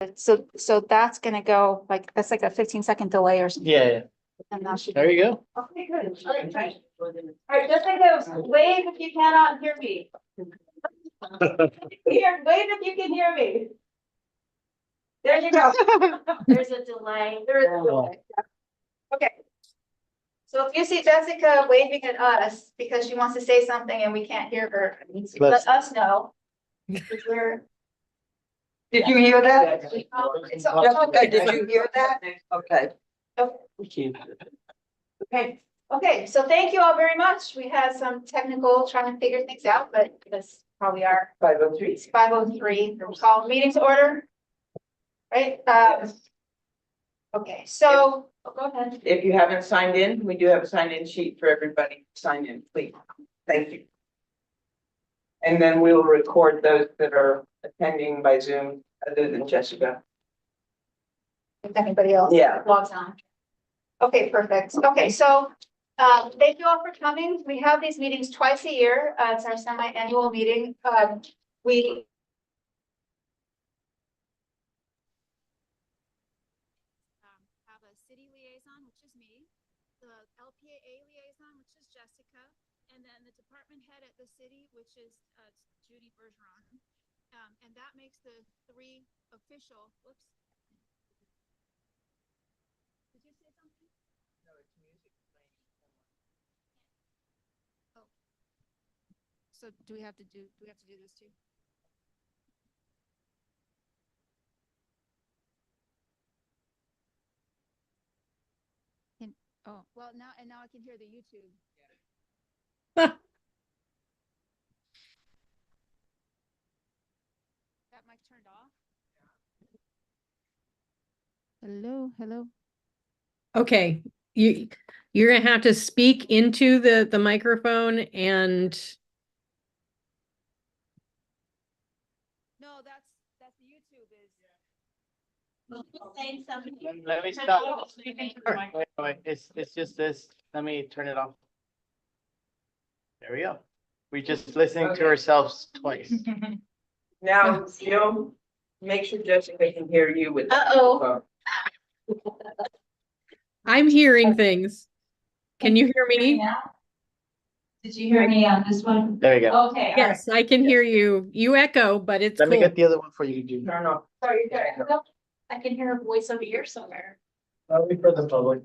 But so that's gonna go like, that's like a 15-second delay or something. Yeah, And that should. there you go. Okay, good. All right, just like those, wave if you cannot hear me. Here, wave if you can hear me. There you go. There's a delay. There is a delay. Okay. So if you see Jessica waving at us because she wants to say something and we can't hear her, let us know. Because we're. Did you hear that? It's Jessica, did you hear that? Okay. Okay, okay, so thank you all very much. We had some technical trying to figure things out, but this probably are 503. it's 5:03. We'll call meeting to order. Right, okay, so go ahead. If you haven't signed in, we do have a sign-in sheet for everybody. Sign in, please. Thank you. And then we'll record those that are attending by Zoom other than Jessica. If anybody else Yeah. logs on. Okay, perfect. Okay, so thank you all for coming. We have these meetings twice a year. It's our semi-annual meeting. We have a city liaison, which is me, the LPAA liaison, which is Jessica, and then the department head at the city, which is Judy Bergeron. And that makes the three official, whoops. Did you say something? No, it's music playing. Oh. So do we have to do this too? Oh, well, now I can hear the YouTube. That mic turned off. Hello. Okay, you're gonna have to speak into the microphone and No, that's the YouTube is. Saying something. Let me stop. Wait, it's just this. Let me turn it off. There we go. We just listening to ourselves twice. Now, Jill, make sure Jessica can hear you with. Uh-oh. I'm hearing things. Can you hear me? Did you hear me on this one? There you go. Okay. all Yes, I can hear you. You echo, but it's Let me cool. get the other one for you, Judy. Turn off. sorry, I can hear a voice over here somewhere. Only for the public.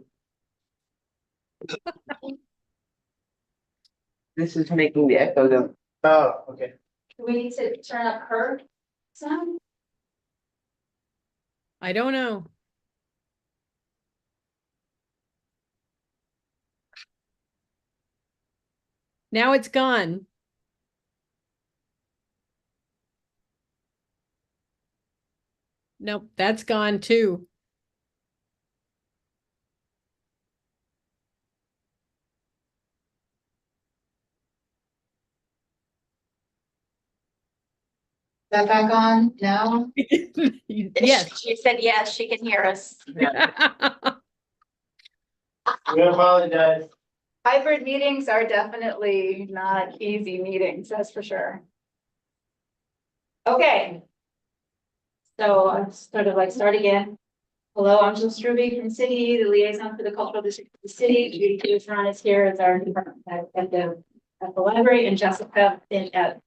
This is making the echo though. Oh, okay. do we need to turn up her sound? I don't know. Now it's gone. Nope, that's gone too. That back on now? Yes. She said yes, she can hear us. We apologize. Hybrid meetings are definitely not easy meetings, that's for sure. Okay. So I'm sort of like start again. Hello, I'm Jill Struby from City, the liaison for the cultural district of the city. Judy Bergeron is here as our department head at the library, and Jessica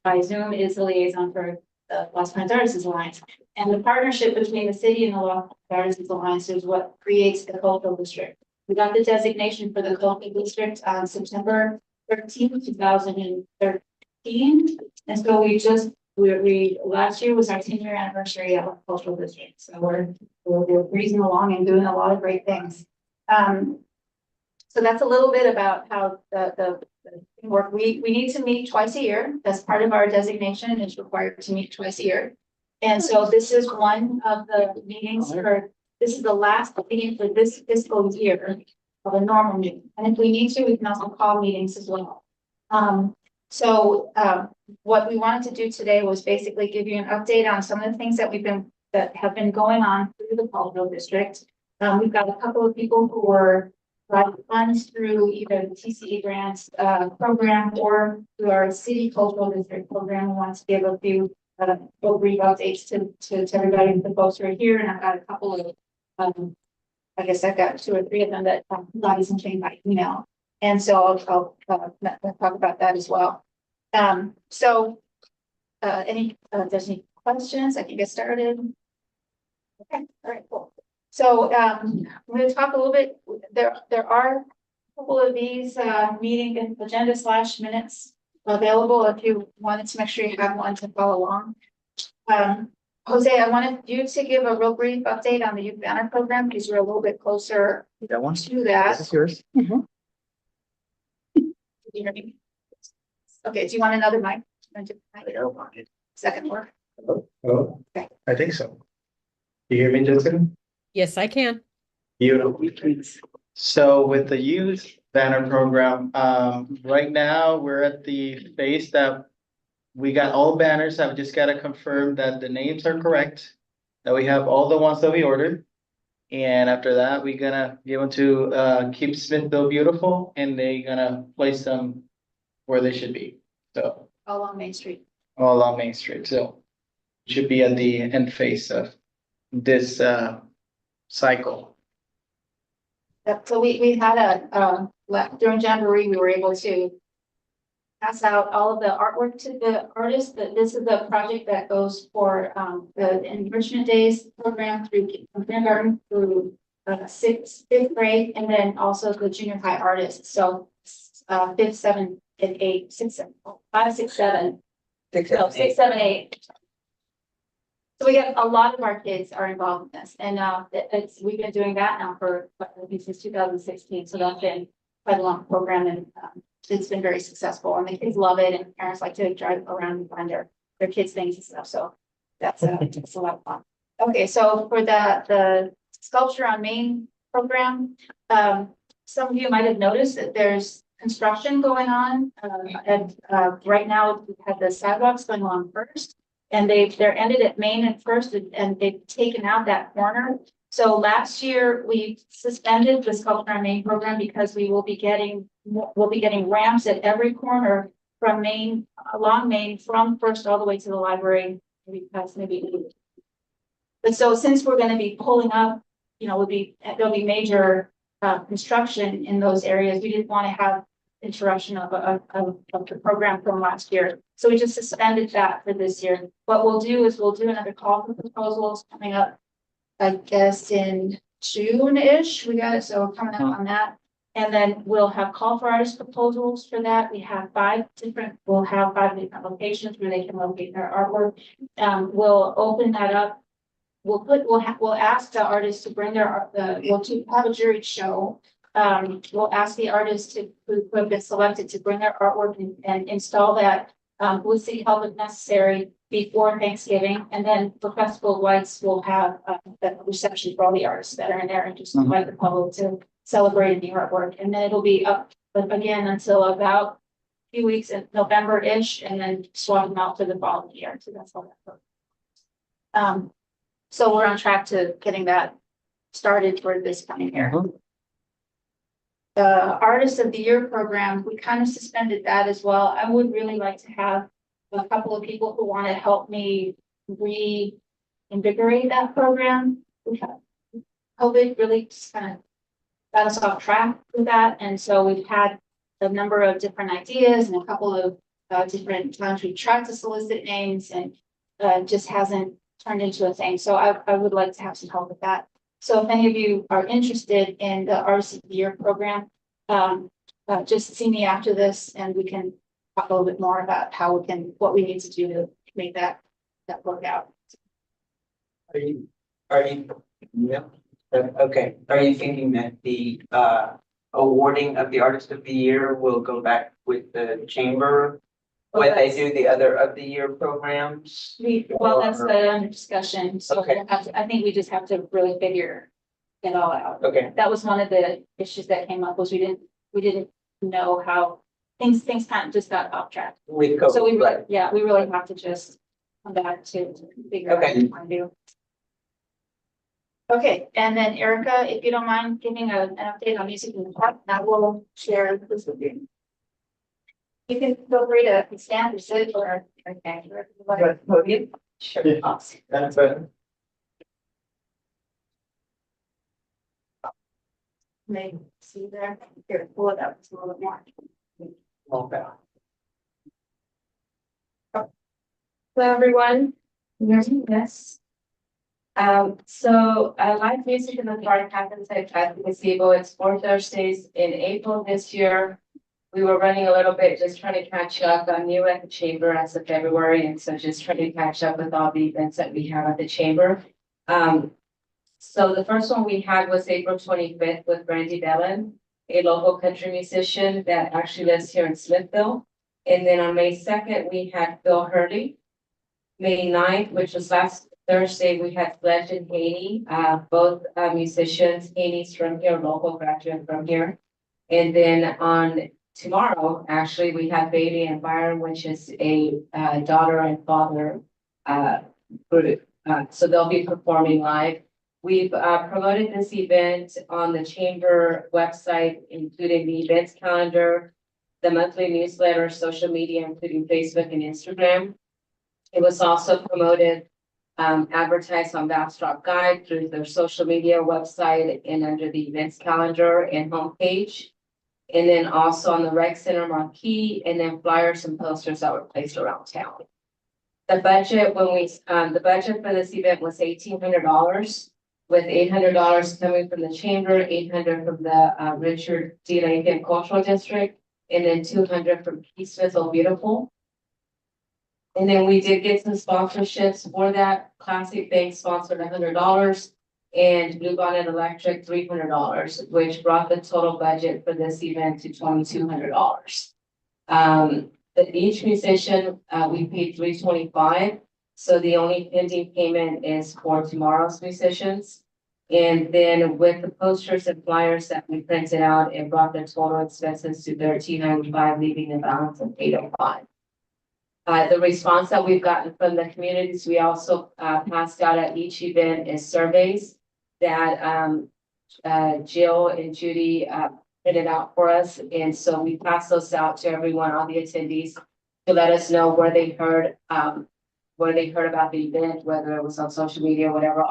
by Zoom is the liaison for the Los Pines Artists Alliance. And the partnership between the city and the Los Pines Artists Alliance is what creates the cultural district. We got the designation for the cultural district on September 13th, 2013. And so we last year was our 10-year anniversary of cultural district. So we're breezing along and doing a lot of great things. So that's a little bit about how the work. We need to meet twice a year. That's part of our designation. It's required to meet twice a year. And so this is one of the meetings this is the last meeting for this fiscal year of a normal meeting. And if we need to, we can also call meetings as well. What we wanted to do today was basically give you an update on some of the things that have been going on through the cultural district. We've got a couple of people who were providing funds through either the TCE grants program or through our city cultural district program. We want to give a few we'll read updates to everybody, the folks who are here, and I've got a couple of, I guess I've got 2 or 3 of them that Lottie's and Shane by email. And so I'll talk about that as well. If there's any questions, I can get started. Okay, all right, cool. So, I'm going to talk a little bit, there are a couple of these, meeting agenda / minutes available if you wanted to make sure you have one to follow along. Jose, I wanted you to give a real brief update on the youth banner program because you're a little bit closer That one? to that. This is yours? Can you hear me? Okay, do you want another mic? Second work? Oh, Okay. I think so. You hear me, Jessica? Yes, I can. Beautiful. So with the youth banner program, right now, we're at the phase that we got all banners. I've just got to confirm that the names are correct, that we have all the ones that we ordered. And after that, we're gonna give them to Keep Smithville Beautiful, and they're gonna place them where they should be. So All on Main Street. all along Main Street. So should be at the end phase of this cycle. Yep, so we had during Jamboree, we were able to pass out all of the artwork to the artists, that this is the project that goes for the Enrichment Days program through from kindergarten through 5th grade, and then also the junior high artists. So 5th, 7th, and 8th, 6, 7, 5, 6, 7, 6, no, 7, 6, 7, 8. So we have a lot of our kids are involved in this, and we've been doing that now for I think since 2016. So that's been quite a long program, and it's been very successful, and the kids love it, and parents like to drive around and find their kids things and stuff. So that's it's a lot of fun. Okay, so for the Sculpture on Main program, some of you might have noticed that there's construction going on, and right now we have the sidewalks going on first. And they're ended at Main and First, and they've taken out that corner. So last year we suspended the Sculpture on Main program because we'll be getting ramps at every corner from Main, along Main, from First all the way to the library. But so since we're going to be pulling up, there'll be major construction in those areas. We didn't want to have interruption of the program from last year. So we just suspended that for this year. What we'll do is we'll do another call for proposals coming up, I guess in June-ish. We got it, so we're coming up on that. And then we'll have call for artist proposals for that. We'll have 5 different locations where they can locate their artwork. We'll open that up. We'll ask the artists to bring their have a jury show. We'll ask the artists who have been selected to bring their artwork and install that with city help if necessary before Thanksgiving. And then for Festival of Lights, we'll have a reception for all the artists that are in there and just invite the public to celebrate the artwork. And then it'll be up again until about a few weeks in November-ish, and then swap them out for the following year. So that's all that goes. So we're on track to getting that started for this coming year. The Artist of the Year program, we kind of suspended that as well. I would really like to have a couple of people who want to help me reinvigorate that program. We have COVID really just kind of got us off track with that. And so we've had a number of different ideas and a couple of different times we've tried to solicit names, and just hasn't turned into a thing. So I would like to have some help with that. So if any of you are interested in the Artist of the Year program, just see me after this and we can talk a little bit more about what we need to do to make that work out. Are you, yeah, okay. Are you thinking that the awarding of the Artist of the Year will go back with the chamber when they do the other of the year programs? That's under discussion. So Okay. I think we just have to really figure it all out. Okay. That was one of the issues that came up, was we didn't know how things kind of just got off track. With COVID, So we right. really have to just come back to figure out what we want to do. Okay, and then Erica, if you don't mind giving an update on Music in the Park, I will share this with you. You can feel free to stand or sit or. Okay. Podium? Sure. Yeah. That's it. Maybe see there. Here, pull it up just a little bit more. Okay. Hello, everyone. Yes. So live music in the park happens at the gazebo. It's 4 Thursdays in April this year. We were running a little bit, just trying to catch up. I'm new at the chamber as of February, and so just trying to catch up with all the events that we have at the chamber. So the first one we had was April 25th with Brandy Bellin, a local country musician that actually lives here in Smithville. And then on May 2nd, we had Phil Hurley. May 9th, which was last Thursday, we had Sledge and Haney, both musicians. Haney's from here, local graduate from here. And then on tomorrow, actually, we have Bailey and Byron, which is a daughter and father group. So they'll be performing live. We've promoted this event on the chamber website, including the events calendar, the monthly newsletter, social media, including Facebook and Instagram. It was also promoted, advertised on Bastrop Guide through their social media website and under the events calendar and homepage. And then also on the rec center marquee, and then flyers and posters that were placed around town. The budget the budget for this event was $1,800, with $800 coming from the chamber, $800 from the Richard D. Lincoln Cultural District, and then $200 from Smithville Beautiful. And then we did get some sponsorships for that. Classic Bank sponsored $100 and Blue Bonnet Electric $300, which brought the total budget for this event to $2,200. But each musician, we paid $325. So the only pending payment is for tomorrow's musicians. And then with the posters and flyers that we printed out, it brought the total expenses to $1,395, leaving the balance of $805. The response that we've gotten from the communities, we also passed out at each event is surveys that Jill and Judy printed out for us. And so we passed those out to everyone, all the attendees, to let us know where they heard about the event, whether it was on social media, whatever,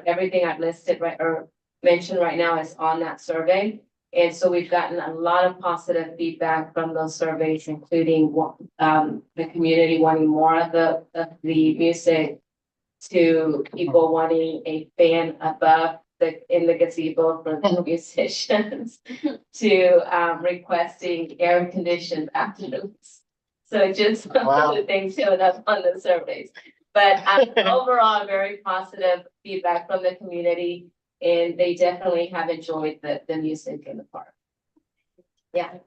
everything I've listed right or mentioned right now is on that survey. And so we've gotten a lot of positive feedback from those surveys, including the community wanting more of the music, to people wanting a fan above in the gazebo for the musicians, to requesting air conditioned bathrooms. So just Wow. the things showing up on the surveys. But overall, very positive feedback from the community. And they definitely have enjoyed the music in the park. Yeah.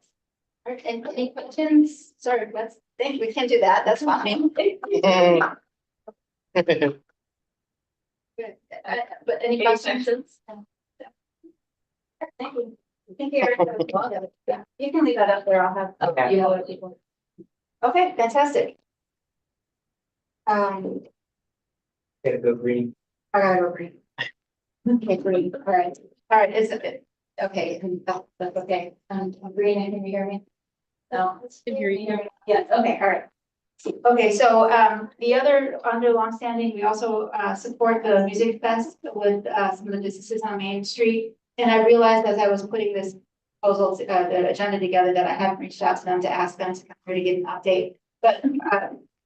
All right, any questions? Sorry, we can do that. That's fine. Good. But any questions? Thank you. Thank you, Erica. Yeah, you can leave that up there. I'll have. Okay. You know what people. Okay, fantastic. Gotta go green. I gotta go green. Okay, green. All right, is it, okay, that's okay. Green, can you hear me? No. Can hear you. Yes, okay, all right. Okay, so the other under longstanding, we also support the music fest with some of the businesses on Main Street. And I realized as I was putting this proposal, the agenda together, that I haven't reached out to them to ask them to come here to give an update. But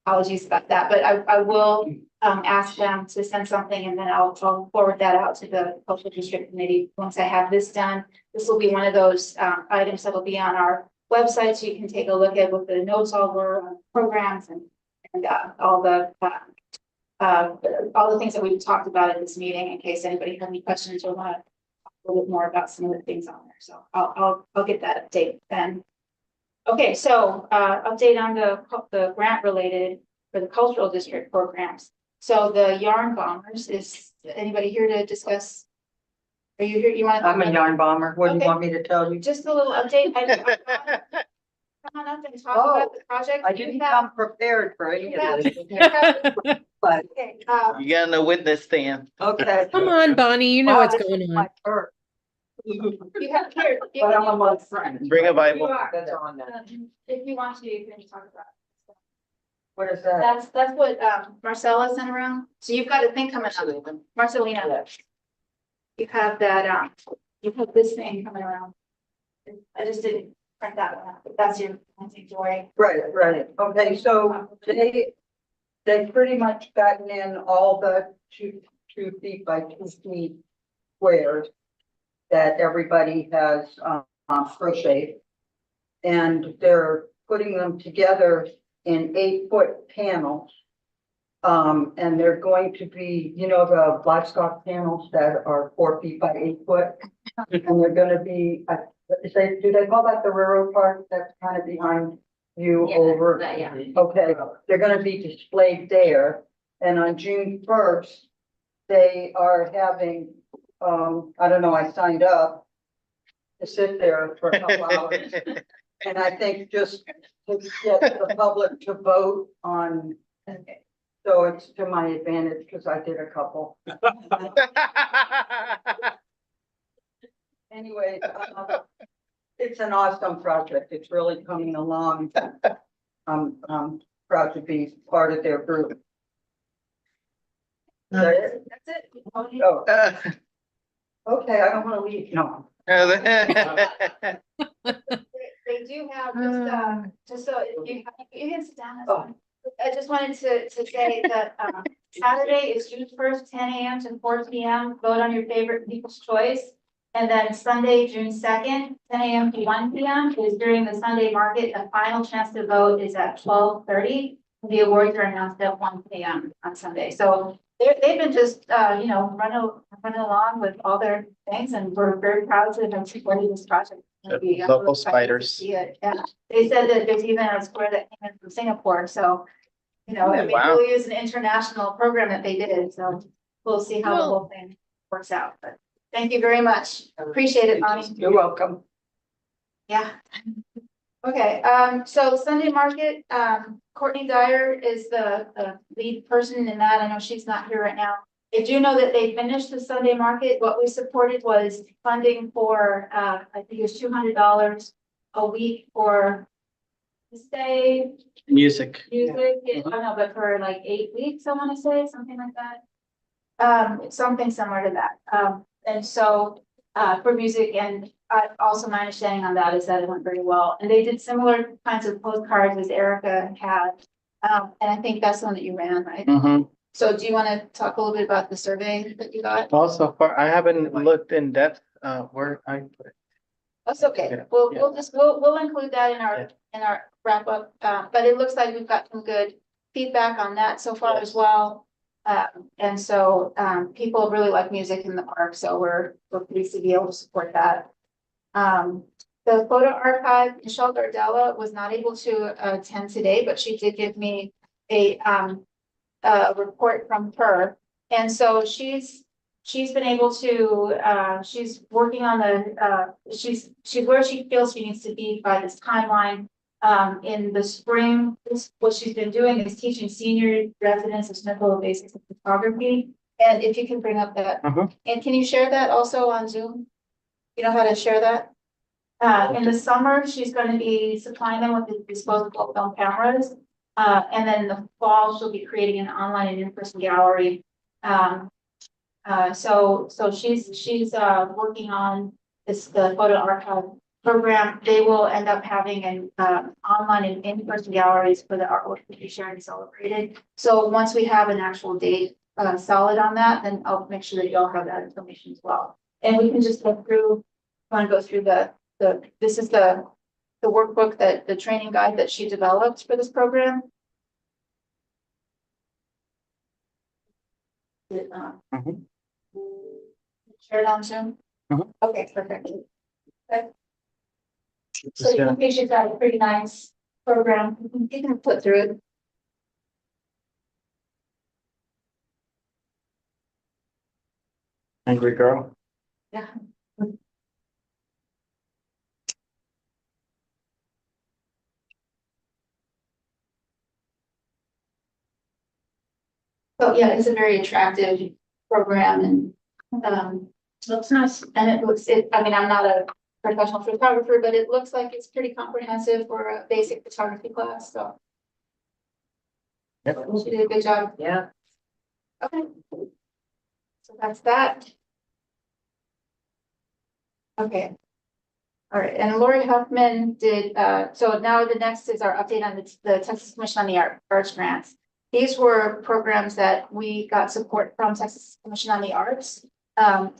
apologies about that, but I will ask them to send something, and then I'll forward that out to the cultural district committee. Once I have this done, this will be one of those items that will be on our website, so you can take a look at what the notes all were on programs and all the things that we've talked about at this meeting, in case anybody has any questions or want to talk a little bit more about some of the things on there. So I'll get that update then. Okay, so update on the grant related for the cultural district programs. So the yarn bombers, is anybody here to discuss? Are you here? You want to? I'm a yarn bomber. What do Okay. you want me to tell you? Just a little update. Come on up and talk about the project. I You didn't have- come prepared for any you have- of this, you have- but, Okay, You got in the witness stand. okay. Come on, Bonnie, you know what's Well, this going is on. my first. You have here. you But I'm can- a month friend. Bring a You Bible. are. That's on that. If you want to, you can talk about it. What is that? That's what, Marcella sent around. So you've got a thing coming up, Marcelina. You have that, you have this thing coming around. I just didn't print that one out, but that's your, I think, Joy. Right. Okay, so they pretty much gotten in all the 2 feet by 2 feet squares that everybody has, crocheted. And they're putting them together in 8-foot panels. And they're going to be, you know, the livestock panels that are 4 feet by 8 foot. And they're gonna be, do they call that the railroad park that's kind of behind you over? Yeah. Okay, they're gonna be displayed there, and on June 1st, they are having, I don't know, I signed up to sit there for a couple hours, and I think just to get the public to vote on, so it's to my advantage, because I did a couple. Anyway, it's an awesome project. It's really coming along. I'm proud to be part of their group. Is that it? That's it. Oh, okay, I don't want to leave. No. They do have just so you can sit down. That's Oh. fine. I just wanted to say that, Saturday is June 1st, 10 a.m. to 4 p.m. Vote on your favorite people's choice. And then Sunday, June 2nd, 10 a.m. to 1 p.m. is during the Sunday market. The final chance to vote is at 12:30. The awards are announced at 1 p.m. on Sunday. So they've been just, running along with all their things, and we're very proud to have supported this project. Local I'm really excited to spiders. see it. Yeah, they said that there's even a square that came in from Singapore, so, Wow. we'll use an international program that they did, so we'll see how the Well- whole thing works out, but thank you very much. Appreciate it, Bonnie. You're welcome. Yeah. Okay, so Sunday market, Courtney Dyer is the lead person in that. I know she's not here right now. I do know that they finished the Sunday market. What we supported was funding for, I think it was $200 a week for stay, Music. music, I don't know, but for like 8 weeks, I wanna say, something like that. Something similar to that. And so, for music, and also my understanding on that is that it went very well. And they did similar kinds of postcards as Erica had. And I think that's the one that you ran, right? Mhm. So do you wanna talk a little bit about the survey that you got? Also, far, I haven't looked in depth, where I put it. That's okay. Yeah, We'll include that in our wrap up. But it looks like we've got some good feedback on that so far as well. And so, people really like music in the park, so we're pleased to be able to support that. The photo archive, Michelle Gardella was not able to attend today, but she did give me a report from her. And so she's been able to, she's working on she's where she feels she needs to be by this timeline. In the spring, what she's been doing is teaching senior residents of Smithville basics of photography. And if you can bring up that, and can you share that also on Zoom? You know how to share that? In the summer, she's going to be supplying them with the disposable film cameras. And then in the fall, she'll be creating an online and in-person gallery. So she's working on the photo archive program. They will end up having an online and in-person galleries for the artwork to be shared and celebrated. So once we have an actual date solid on that, then I'll make sure that you all have that information as well. And we can just go through, want to go through this is the workbook that the training guide that she developed for this program. Share it on Zoom? Okay, perfect. Okay. So you can picture that a pretty nice program. You can put through it. Angry girl. Yeah. So yeah, it's a very attractive program, and Looks nice, and I mean, I'm not a professional photographer, but it looks like it's pretty comprehensive for a basic photography class, so. Yep. She did a good job. Yeah. Okay. So that's that. Okay. All right, and Lori Huffman did, so now the next is our update on the Texas Commission on the Arts grants. These were programs that we got support from Texas Commission on the Arts.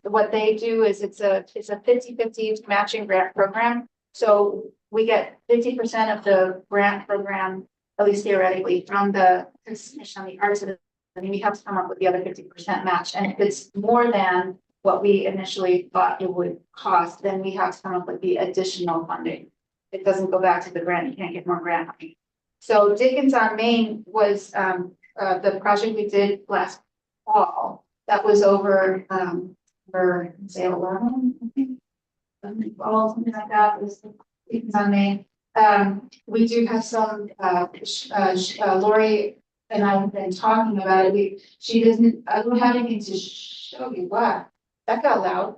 What they do is it's a 50-50 matching grant program. So we get 50% of the grant program, at least theoretically, from the Texas Commission on the Arts. And then we have to come up with the other 50% match. And if it's more than what we initially thought it would cost, then we have to come up with the additional funding. It doesn't go back to the grant, you can't get more grant money. So Dickens on Main was the project we did last fall. That was over for say 11, I think. Fall, something like that, was Dickens on Main. We do have some Lori and I have been talking about it. I don't have anything to show you. What? That got loud.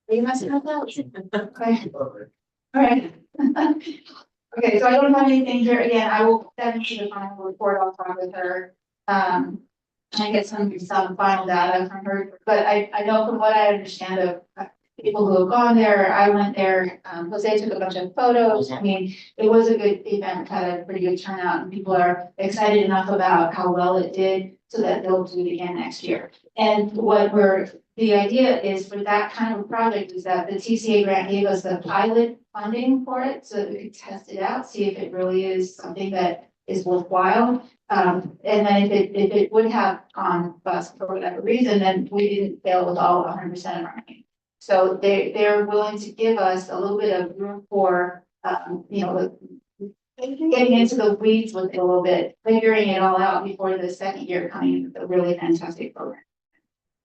Are you messing up loud? Okay. All right. Okay, so I don't have anything here. Again, I will put that into the final report. I'll talk with her. And get some final data from her. But I know from what I understand of people who have gone there, I went there, Jose took a bunch of photos. I mean, it was a good event, had a pretty good turnout, and people are excited enough about how well it did so that they'll do it again next year. And the idea is for that kind of project is that the TCA grant gave us the pilot funding for it so that we could test it out, see if it really is something that is worthwhile. And then if it would have gone bust for whatever reason, then we didn't fail with all 100% of our money. So they're willing to give us a little bit of room for, getting into the weeds with it a little bit, figuring it all out before the second year coming with a really fantastic program.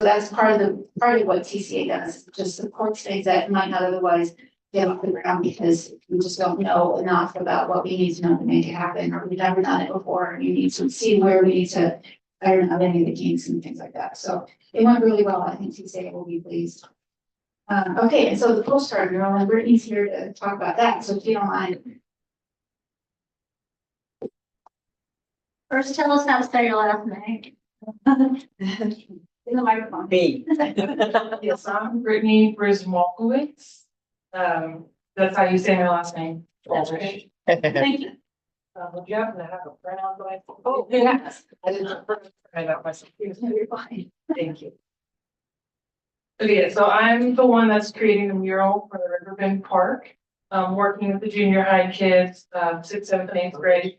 So that's part of what TCA does, just supports things that might not otherwise get off the ground because we just don't know enough about what we need to know to make it happen, or we've never done it before, and you need to see where we need to iron out any of the kinks and things like that. So it went really well. I think TCA will be pleased. Okay, and so the postcard mural, and Brittany's here to talk about that. So if you don't mind. First, tell us how to say your last name. In the microphone. Me. Yes, I'm Brittany Brismolkowitz. That's how you say my last name. Thank you. Would you happen to have a printout that I? Oh, yes. I didn't print out myself. You're fine. Thank you. Okay, so I'm the one that's creating the mural for the Riverbend Park. Working with the junior high kids, 6th, 7th, and 8th grade.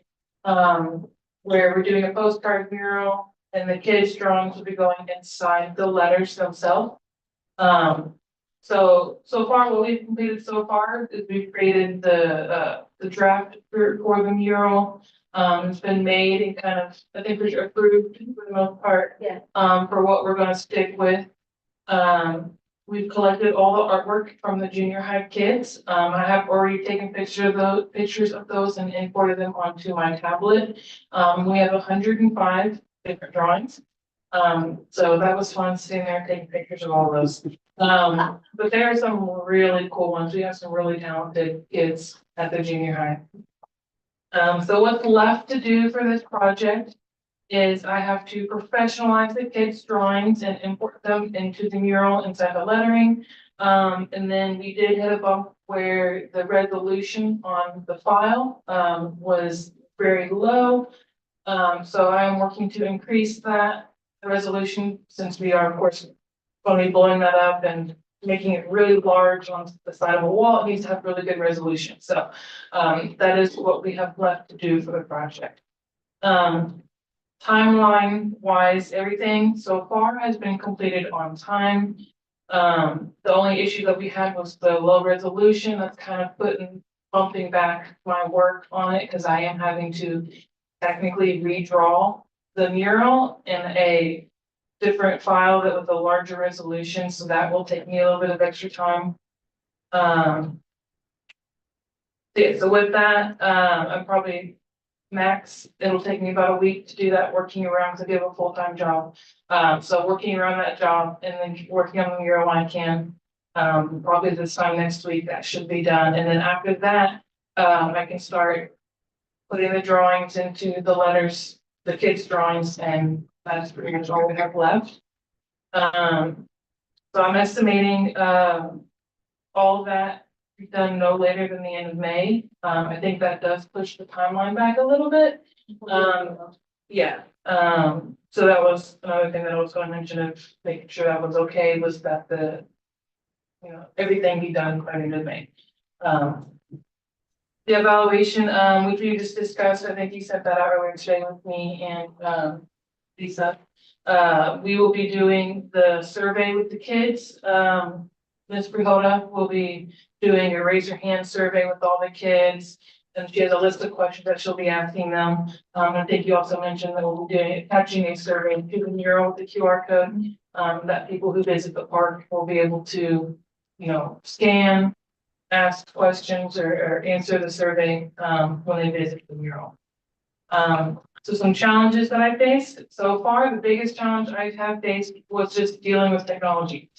Where we're doing a postcard mural and the kids' drawings will be going inside the letters themselves. So far, what we've completed so far is we've created the draft for the mural. It's been made and kind of, I think we're approved for the most part. Yeah. For what we're gonna stick with. We've collected all the artwork from the junior high kids. I have already taken pictures of those and imported them onto my tablet. We have 105 different drawings. So that was fun sitting there taking pictures of all those. But there are some really cool ones. We have some really talented kids at the junior high. So what's left to do for this project is I have to professionalize the kids' drawings and import them into the mural inside the lettering. And then we did hit a bump where the resolution on the file was very low. So I am working to increase that resolution since we are, of course, going to be blowing that up and making it really large on the side of a wall. It needs to have really good resolution. So that is what we have left to do for the project. Timeline wise, everything so far has been completed on time. The only issue that we had was the low resolution. That's kind of bumping back my work on it because I am having to technically redraw the mural in a different file that with a larger resolution. So that will take me a little bit of extra time. Yeah, so with that, I'm probably max. It'll take me about a week to do that, working around, because I do have a full-time job. So working around that job and then working on the mural when I can. Probably this time next week, that should be done. And then after that, I can start putting the drawings into the letters, the kids' drawings, and that's pretty much all we have left. So I'm estimating, all of that be done no later than the end of May. I think that does push the timeline back a little bit. Yeah, so that was another thing that I was going to mention of making sure that was okay, was that everything be done by the end of May. The evaluation, which we just discussed, I think you sent that out earlier today with me and, Lisa. We will be doing the survey with the kids. Ms. Prihoda will be doing a raise your hand survey with all the kids. And she has a list of questions that she'll be asking them. I think you also mentioned that we'll be doing, attaching a survey to the mural with the QR code, that people who visit the park will be able to, scan, ask questions or answer the survey, when they visit the mural. So some challenges that I faced so far, the biggest challenge I have faced was just dealing with technology.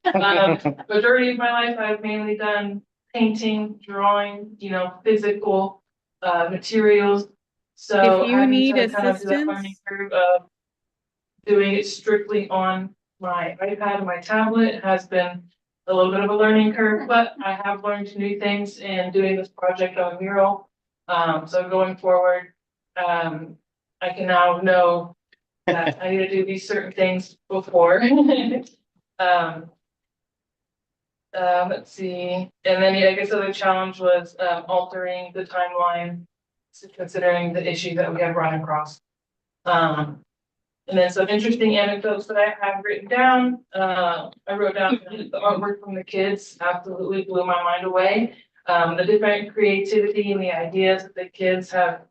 Majority of my life, I've mainly done painting, drawing, physical, materials. So If you having need to kind of do that learning assistance, curve of doing it strictly on my iPad and my tablet has been a little bit of a learning curve, but I have learned new things in doing this project on mural. So going forward, I can now know that I need to do these certain things before. Let's see, and then I guess the other challenge was altering the timeline, considering the issue that we have run across. And then some interesting anecdotes that I have written down. I wrote down the artwork from the kids absolutely blew my mind away. The different creativity and the ideas that the kids have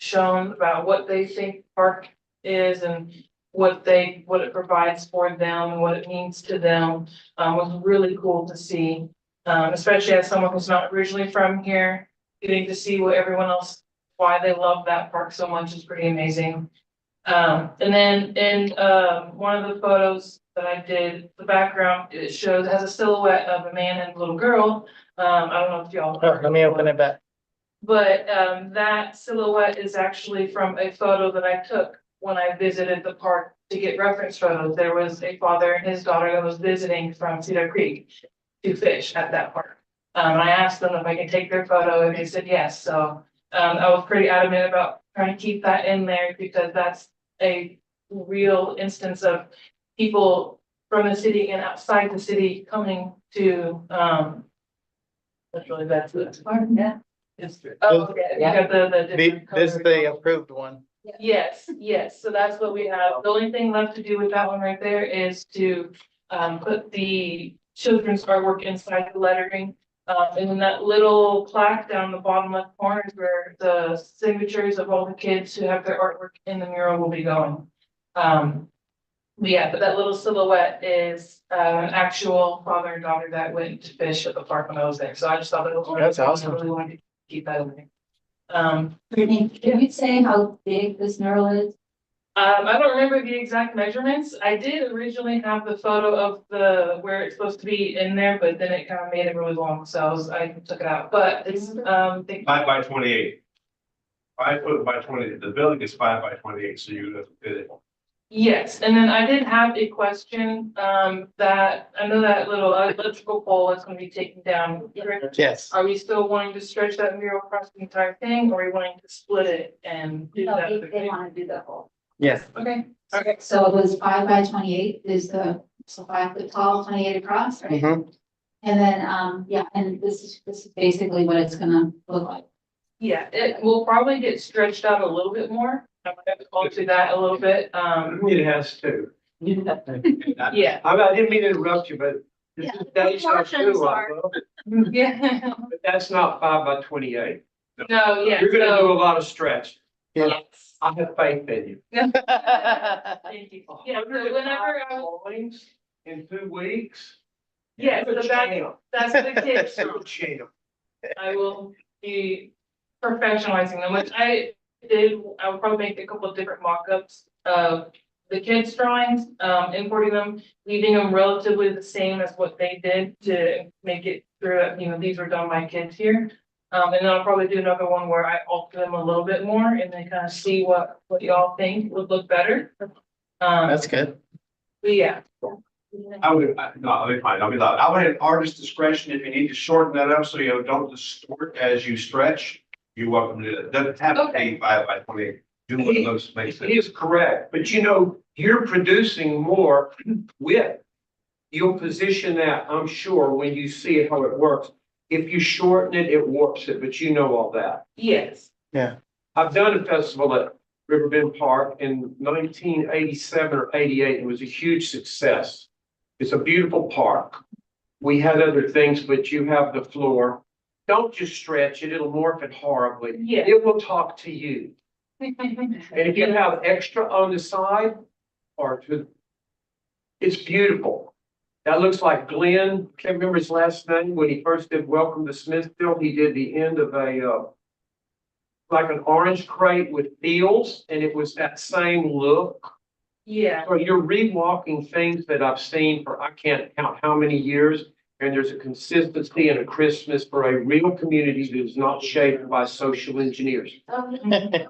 shown about what they think park is and what it provides for them and what it means to them, was really cool to see. Especially as someone who's not originally from here, getting to see what everyone else, why they love that park so much is pretty amazing. And then in one of the photos that I did, the background, it has a silhouette of a man and a little girl. I don't know if y'all. Oh, let me open it back. But that silhouette is actually from a photo that I took when I visited the park to get reference photos. There was a father and his daughter that was visiting from Cedar Creek to fish at that park. I asked them if I could take their photo and they said yes. So I was pretty adamant about trying to keep that in there because that's a real instance of people from the city and outside the city coming to, that's really bad. So that's fine, yeah. Oh, okay, you got the different This is colors. the approved one. Yes, so that's what we have. The only thing left to do with that one right there is to put the children's artwork inside the lettering. And then that little plaque down the bottom left corner is where the signatures of all the kids who have their artwork in the mural will be going. But that little silhouette is an actual father and daughter that went to fish at the park when I was there. So I just thought that was That's awesome. I really wanted to keep that in there. Can you say how big this mural is? I don't remember the exact measurements. I did originally have the photo of where it's supposed to be in there, but then it kind of made it really long, so I took it out, but it's, 5 by 28. 5 foot by 20, the building is 5 by 28, so you have to fit it. yes, and then I did have a question, that, I know that little electrical pole is gonna be taken down. Yes. Are we still wanting to stretch that mural across the entire thing, or are we wanting to split it and do No, that? they want to do the whole. Yes. Okay, So it was 5 by 28 is so 5 foot tall, 28 across, right? Mhm. And then, and this is basically what it's gonna look like. yeah, it will probably get stretched out a little bit more. I'm gonna have to alter that a little bit, It has to. yeah. I didn't mean to interrupt you, but this Yeah, is Dave's proportions too, are- Yeah, but that's not 5 by 28. no, yeah, You're gonna do a so. lot of stretch. Yeah. I have faith in you. Thank you. Yeah, so whenever I was, Drawings in 2 weeks. yeah, so You're a champ. that's the kids. You're a champ. I will be professionalizing them, which I I would probably make a couple of different mock-ups of the kids' drawings, importing them, leaving them relatively the same as what they did to make it through, these were done by kids here. And then I'll probably do another one where I alter them a little bit more and then kind of see what y'all think would look better. That's good. But yeah, No, I'll be fine, I'll be loud. I would have artist discretion if you need to shorten that up so you don't distort as you stretch. You're welcome to do that. Doesn't have to be 5 by 20. Do what most makes sense. He is correct, but you're producing more width. You'll position that, I'm sure, when you see it, how it works. If you shorten it, it warps it, but you know all that. yes. I've done a festival at Riverbend Park in 1987 or 88. It was a huge success. It's a beautiful park. We had other things, but you have the floor. Don't just stretch it, it'll morph it horribly. Yeah. It will talk to you. And if you have extra on the side or it's beautiful. That looks like Glenn, can't remember his last name, when he first did Welcome to Smithville, he did the end of like an orange crate with fields, and it was that same look. Yeah. So you're rewalking things that I've seen for, I can't count how many years, and there's a consistency and a crispness for a real community that is not shaped by social engineers.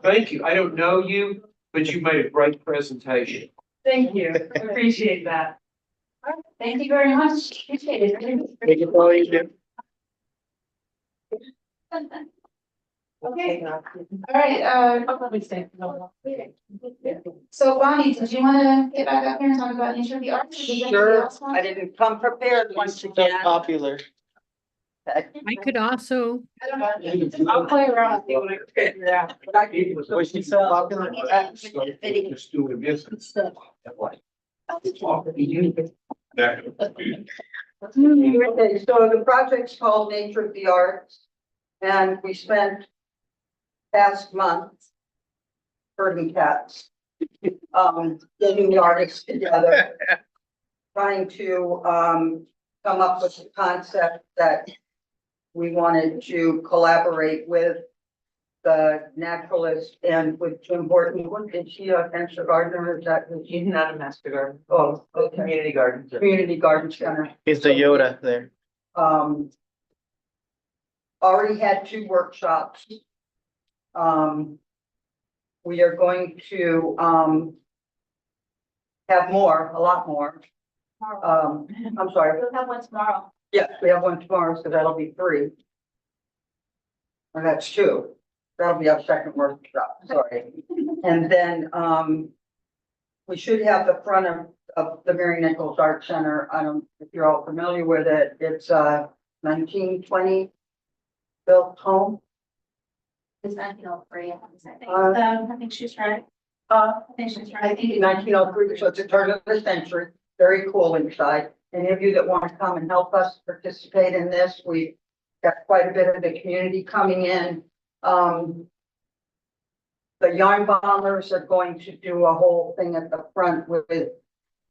Thank you. I don't know you, but you made a great presentation. Thank you. I appreciate that. Thank you very much. Appreciate it. Thank you for all you do. Okay, all right, so Bonnie, did you wanna get back up here and talk about Nature of the Arts? Does anybody Sure, else want I to? didn't come prepared once So again. popular. I could also, I don't know. I'll play around, see what I can figure out. Was she so popular? Just do it business. Okay, so the project's called Nature of the Arts, and we spent past month herding cats, getting the artists together, trying to, come up with a concept that we wanted to collaborate with the naturalist and with Jim Horton. Is she a Hampshire gardener? Or is that? He's not a master gardener. Oh, okay. Community garden. Community Garden Center. He's the Yoda there. Already had 2 workshops. We are going to, have more, a lot more. I'm sorry. We'll have one tomorrow. Yes, we have one tomorrow, so that'll be 3. And that's 2. That'll be our second workshop, sorry. And then, we should have the front of the Mary Nichols Art Center. I don't, if you're all familiar with it, it's 1920 built home. It's 1903, I think she's right. I I think she's right. think in 1903, so it's a turn of the century, very cool inside. Any of you that want to come and help us participate in this, we've got quite a bit of the community coming in. The yarn bombers are going to do a whole thing at the front with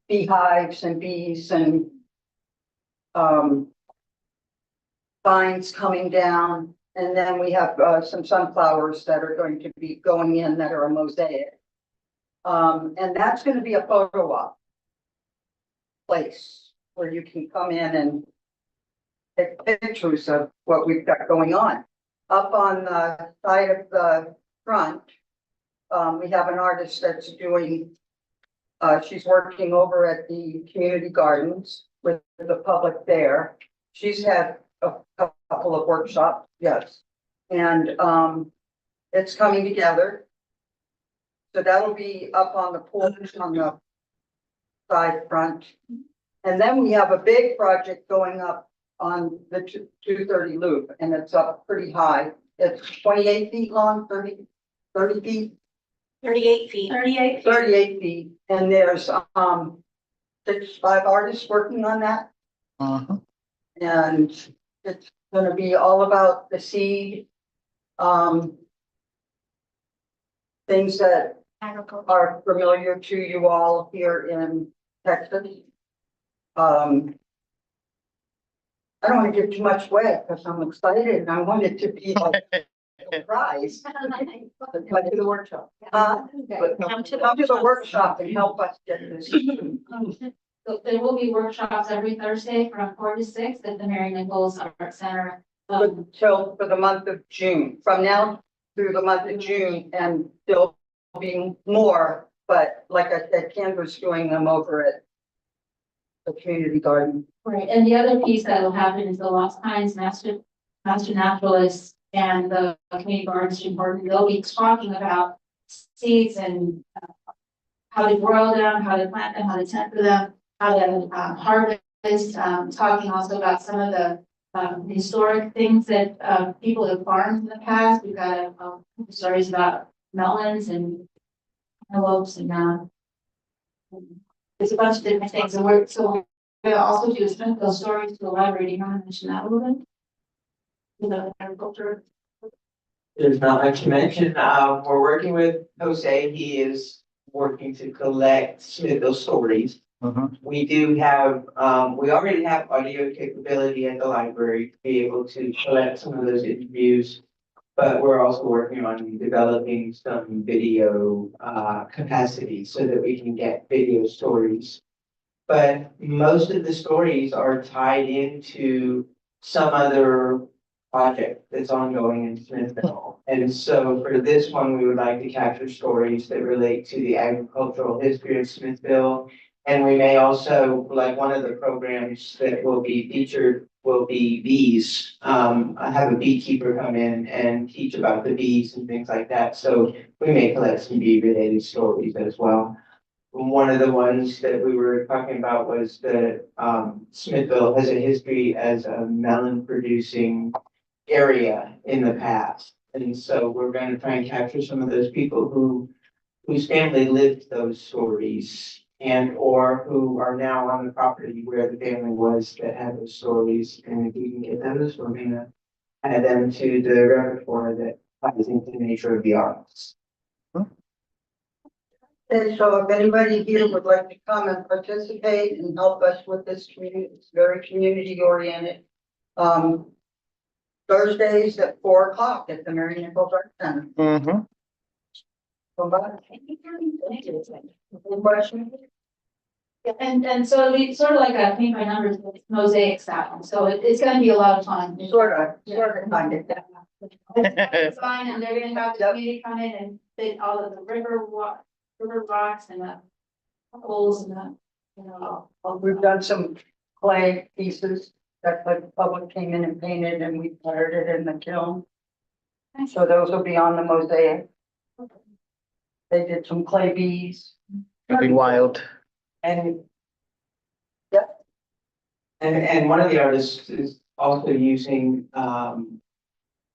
beehives and bees and vines coming down. And then we have some sunflowers that are going to be going in that are a mosaic. And that's going to be a photo op place where you can come in and take pictures of what we've got going on. Up on the side of the front, we have an artist that's doing, she's working over at the community gardens with the public there. She's had a couple of workshops, yes. And it's coming together. So that'll be up on the porch on the side front. And then we have a big project going up on the 230 loop, and it's up pretty high. It's 28 feet long, 30 feet. 38 feet. 38. 38 feet, and there's 5 artists working on that. And it's gonna be all about the seed. Things that are familiar to you all here in Texas. I don't want to give too much away because I'm excited and I want it to be like prize. But to the workshop. Come to the workshop and help us get this. So there will be workshops every Thursday from 4 to 6 at the Mary Nichols Art Center. Till for the month of June, from now through the month of June, and there'll be more, but like I said, Candra's doing them over at the community garden. Right, and the other piece that will happen is the Lost Pines Master Naturalists and the community gardens department, they'll be talking about seeds and how to grow them, how to plant them, how to tend for them, how to harvest, talking also about some of the historic things that people have farmed in the past. We've got stories about melons and antelopes and there's a bunch of different things. And we'll also do Smithville stories to elaborate. You want to mention that a little bit? The agriculture. There's not much to mention. We're working with Jose. He is working to collect Smithville stories. We do have, we already have audio capability at the library to be able to collect some of those interviews. But we're also working on developing some video capacity so that we can get video stories. But most of the stories are tied into some other project that's ongoing in Smithville. And so for this one, we would like to capture stories that relate to the agricultural history of Smithville. And we may also, like one of the programs that will be featured will be bees. I have a beekeeper come in and teach about the bees and things like that. So we may collect some bee related stories as well. One of the ones that we were talking about was that Smithville has a history as a melon producing area in the past. And so we're going to try and capture some of those people whose family lived those stories and or who are now on the property where the family was that had those stories. And if we can get those, we're going to add them to the repertoire that ties into the nature of the arts. And so if anybody here would like to come and participate and help us with this community, it's very community oriented. Thursdays at 4 o'clock at the Mary Nichols Art Center. Come by. Any questions? Yeah, and so it'll be sort of like a paint by numbers mosaic style. So it's going to be a lot of fun. Sort of, kind of. It's fine, and they're going to have the community come in and fit all of the river rocks and the holes and the, We've done some clay pieces that the public came in and painted, and we fired it in the kiln. So those will be on the mosaic. They did some clay bees. It'll be wild. And and one of the artists is also using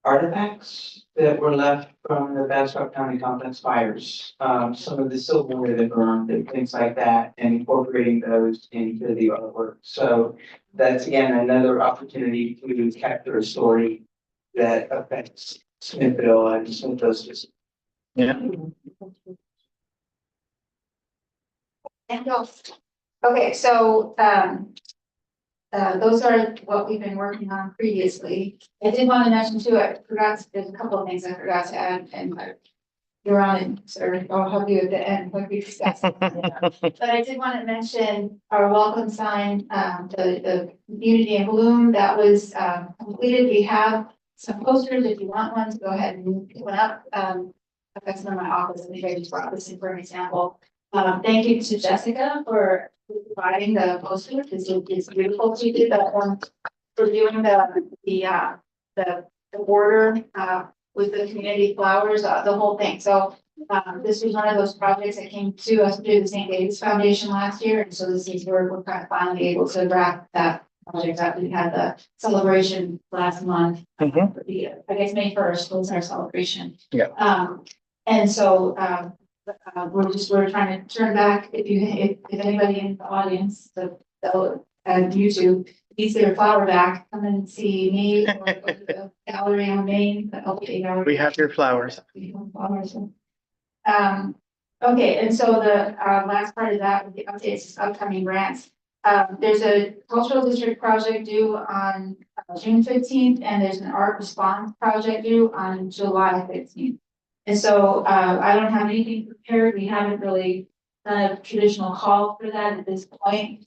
artifacts that were left from the Bastrop County complex fires. Some of the silverware that burned and things like that, and incorporating those into the artwork. So that's again another opportunity to capture a story that affects Smithville and Smithville's. Yeah. Okay, so those are what we've been working on previously. I did want to mention too, there's a couple of things I forgot to add, and you're on it, sir. I'll help you at the end when we discuss. But I did want to mention our welcome sign, the Community in Bloom that was completed. We have some posters. If you want one, to go ahead and pick one up. That's in my office. I think I just brought this in for an example. Thank you to Jessica for providing the poster. It's beautiful. She did that one for doing the border with the community flowers, the whole thing. So this was one of those projects that came to us through the St. David's Foundation last year, and so this is where we're kind of finally able to wrap that project up. We had the celebration last month. I guess May 1st was our celebration. Yeah. And so we're trying to turn back, if anybody in the audience, YouTube needs their flower back, come and see me or go to the gallery on Main, the LPA gallery. We have your flowers. Okay, and so the last part of that with the updates is upcoming grants. There's a cultural district project due on June 15th, and there's an art response project due on July 15th. And so, I don't have anything prepared. We haven't really done a traditional call for that at this point.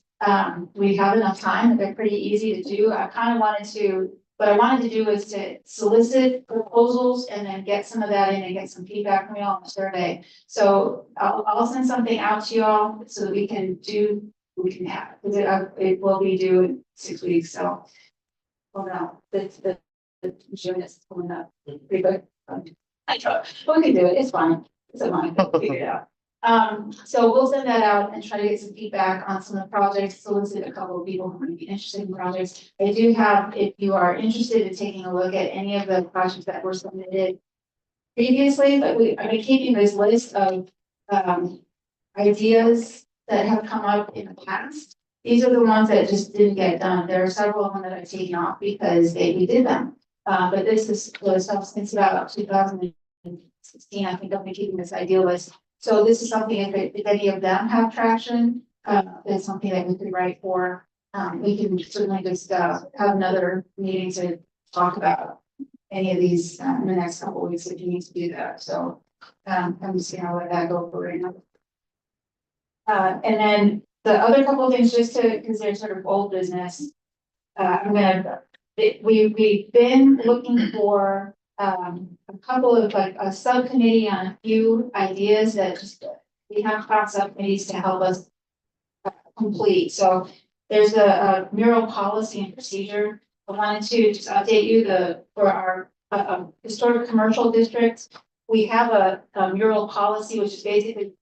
We have enough time. They're pretty easy to do. What I wanted to do is to solicit proposals and then get some of that in and get some feedback from you all on the survey. So I'll send something out to you all so that we can have, because it will be due in 6 weeks, so. Well, no, the June is coming up pretty quick. I try, we can do it, it's fine, it's fine, we'll figure it out. So we'll send that out and try to get some feedback on some of the projects, solicit a couple of people who might be interested in projects. I do have, if you are interested in taking a look at any of the projects that were submitted previously, but I've been keeping this list of, ideas that have come up in the past. These are the ones that just didn't get done. There are several of them that I've taken off because we did them. But this is the stuff since about 2016. I think I've been keeping this idea list. So this is something, if any of them have traction, it's something that we could write for. We can certainly just have another meeting to talk about any of these in the next couple of weeks if you need to do that. So I'm just gonna let that go for right now. And then the other couple of things, just to, because they're sort of old business, we've been looking for a couple of like a subcommittee on a few ideas that just we have class subcommittees to help us complete. So there's a mural policy and procedure. I wanted to just update you for our historic commercial districts. We have a mural policy, which is basically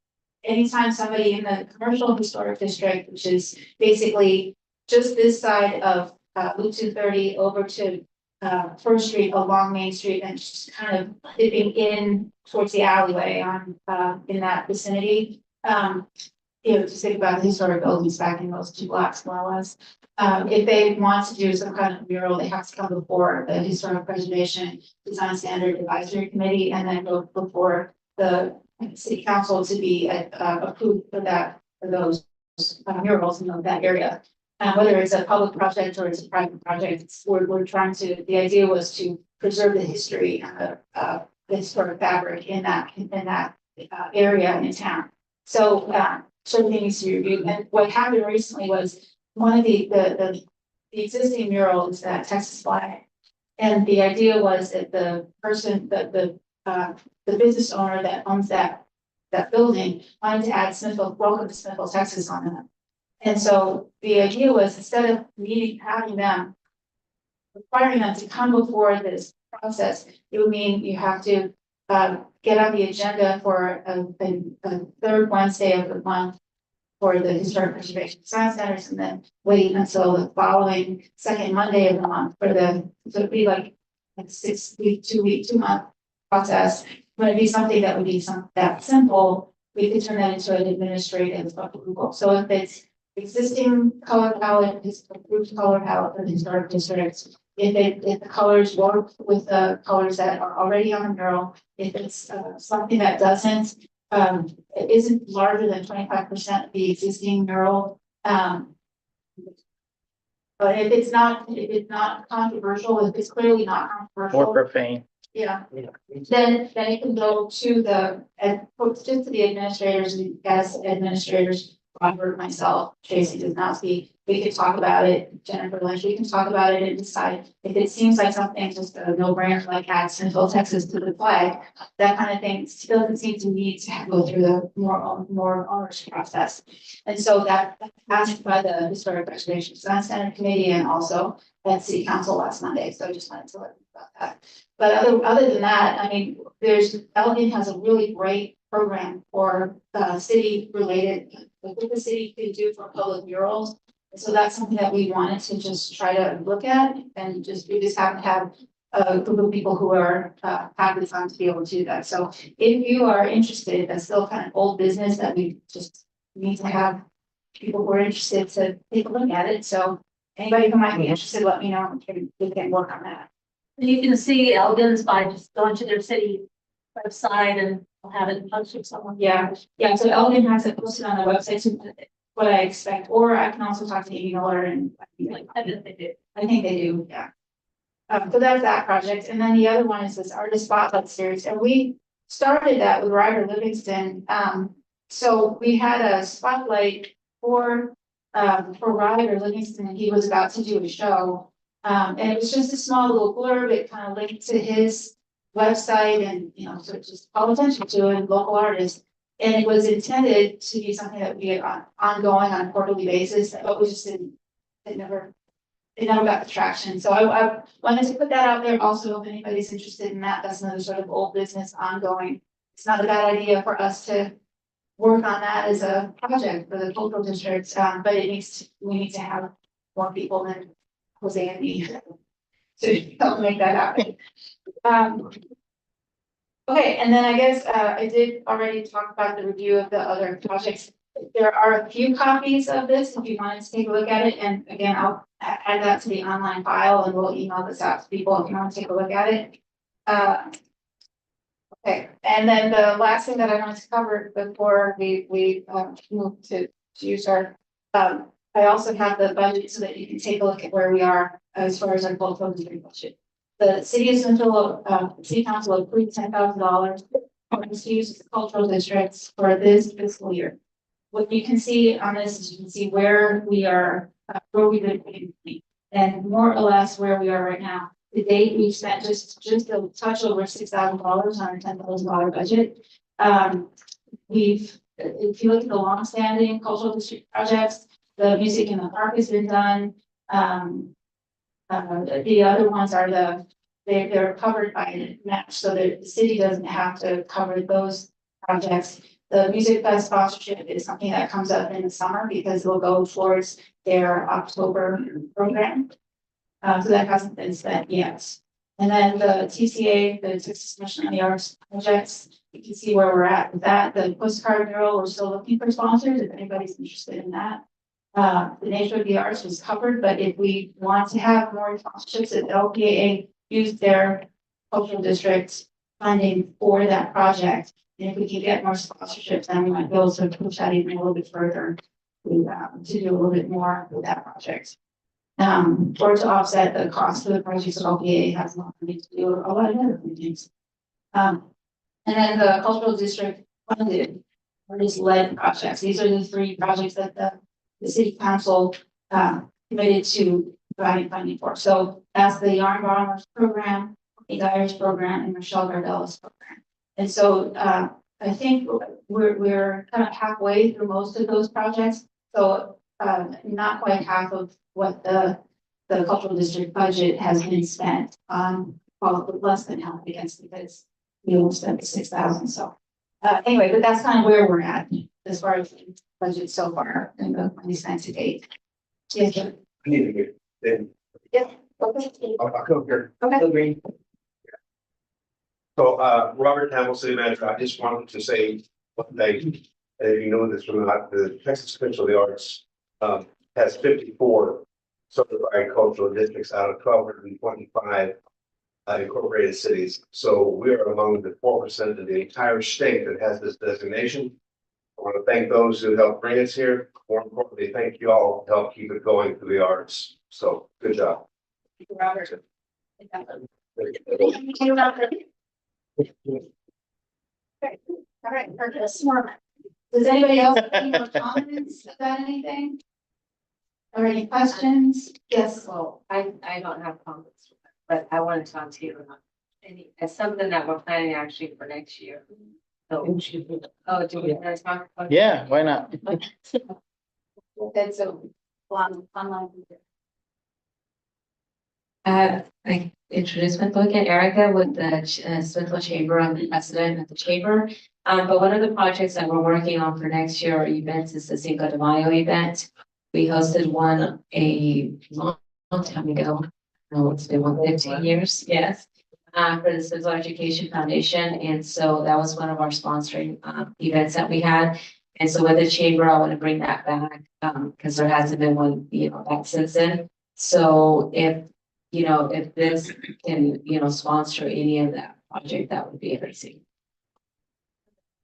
anytime somebody in the commercial historic district, which is basically just this side of Loop 230 over to First Street along Main Street and just kind of dipping in towards the alleyway on in that vicinity. Just think about the historic buildings back in those 2 blocks more or less. If they want to do some kind of mural, they have to come before the Historic Preservation Design Standard Advisory Committee and then go before the city council to be approved for those murals in that area. Whether it's a public project or it's a private project, we're trying to, the idea was to preserve the history and the historic fabric in that area in town. So certain things to review. And what happened recently was one of the existing mural is that Texas flag. And the idea was that the person, the business owner that owns that building wanted to add Smithville, welcome to Smithville, Texas on that. And so the idea was instead of requiring them to come before this process, it would mean you have to get on the agenda for a third Wednesday of the month for the Historic Preservation Science Centers, and then wait until the following second Monday of the month for so it'd be like a 6-week, 2-month process. But it'd be something that would be that simple, we could turn that into an administrative approval. So if it's existing color palette, is approved color palette for the historic districts, if the colors work with the colors that are already on the mural, if it's something that doesn't, it isn't larger than 25% of the existing mural. But if it's not controversial, if it's clearly not controversial. Or profane. Yeah, then it can go to just to the administrators, and as administrators, Robert, myself, Tracy does not speak. We could talk about it, Jennifer Lynch, we can talk about it and decide if it seems like something just a no-brainer, like add Smithville, Texas to the flag, that kind of thing still doesn't seem to need to go through the more onerous process. And so that passed by the Historic Preservation Design Center Committee and also at City Council last Monday. So I just wanted to let you know about that. But other than that, I mean, Elgin has a really great program for city related, what the city can do for public murals. So that's something that we wanted to just try to look at, and we just haven't had a group of people who are have the time to be able to do that. So if you are interested, that's still kind of old business that we just need to have people who are interested to take a look at it. So anybody who might be interested, let me know, we can work on that. And you can see Elgin's by just going to their city website and they'll have it posted somewhere. Yeah. So Elgin has it posted on the website. So what I expect, or I can also talk to Amy Miller and I think they do. I think they do. Yeah. So that's that project, and then the other one is this Artist Spotlight Series, and we started that with Ryder Livingston. So we had a spotlight for Ryder Livingston, and he was about to do a show. And it was just a small little blurb, it kind of linked to his website and, you know, so just call attention to a local artist. And it was intended to be something that would be ongoing on a quarterly basis, but we just didn't, it never got the traction. So I wanted to put that out there also, if anybody's interested in that, that's another sort of old business ongoing. It's not a bad idea for us to work on that as a project for the cultural districts, but we need to have more people than Jose and me to help make that happen. Okay, and then I guess, I did already talk about the review of the other projects. There are a few copies of this if you wanted to take a look at it, and again, I'll add that to the online file and we'll email this out to people if you want to take a look at it. Okay, and then the last thing that I wanted to cover before we move to use our, I also have the budget so that you can take a look at where we are as far as our cultural district budget. The city of Smithville, city council approved $10,000 for use as cultural districts for this fiscal year. What you can see on this is you can see where we are, where we've been, and more or less where we are right now. To date, we've spent just a touch over $6,000 on our $10,000 budget. If you look at the long-standing cultural district projects, the music in the park has been done. The other ones are they're covered by a match, so the city doesn't have to cover those projects. The Music Fest sponsorship is something that comes up in the summer because it'll go towards their October program. So that hasn't been spent yet. And then the TCA, the Texas Commission on the Arts projects, you can see where we're at with that. The postcard mural, we're still looking for sponsors if anybody's interested in that. The nature of the arts was covered, but if we want to have more sponsorships, if LPAA use their cultural district funding for that project, and if we can get more sponsorships, then we might be able to push that even a little bit further to do a little bit more with that project. Or to offset the cost of the project, so LPAA has not need to do a lot of other things. And then the cultural district funded artist-led projects. These are the three projects that the city council committed to providing funding for. So that's the Yarn Bombers program, the Dyers program, and Michelle Gardella's program. And so I think we're kind of halfway through most of those projects. So not quite half of what the cultural district budget has been spent on, well, less than half, because we only spent the 6,000. So anyway, but that's kind of where we're at as far as the budget so far and the money spent to date. Yes, sir. I need to get then. Yeah. Okay. I'll come here. Okay. So, Robert Campbell, city manager, I just wanted to say one thing. If you know this from the Texas Commission of the Arts, has 54 certified cultural districts out of 1,225 incorporated cities. So we are among the 4% of the entire state that has this designation. I want to thank those who helped bring us here. More importantly, thank you all to help keep it going for the arts. So good job. Thank you, Robert. Okay. All right, perfect. Does anybody else have any more comments about anything? Or any questions? Yes. Well, I don't have comments, but I want to talk to you about it's something that we're planning actually for next year. So, do we want to talk about? Yeah, why not? That's a online. I introduced myself again, Erica, with the Smithville Chamber. I'm the president of the chamber. But one of the projects that we're working on for next year or events is the Cinco de Mayo event. We hosted one a long time ago. Oh, it's been 15 years, yes. For the Smithville Education Foundation. And so that was one of our sponsoring events that we had. And so with the chamber, I want to bring that back because there hasn't been one, back since then. So if this can, sponsor any of that project, that would be amazing.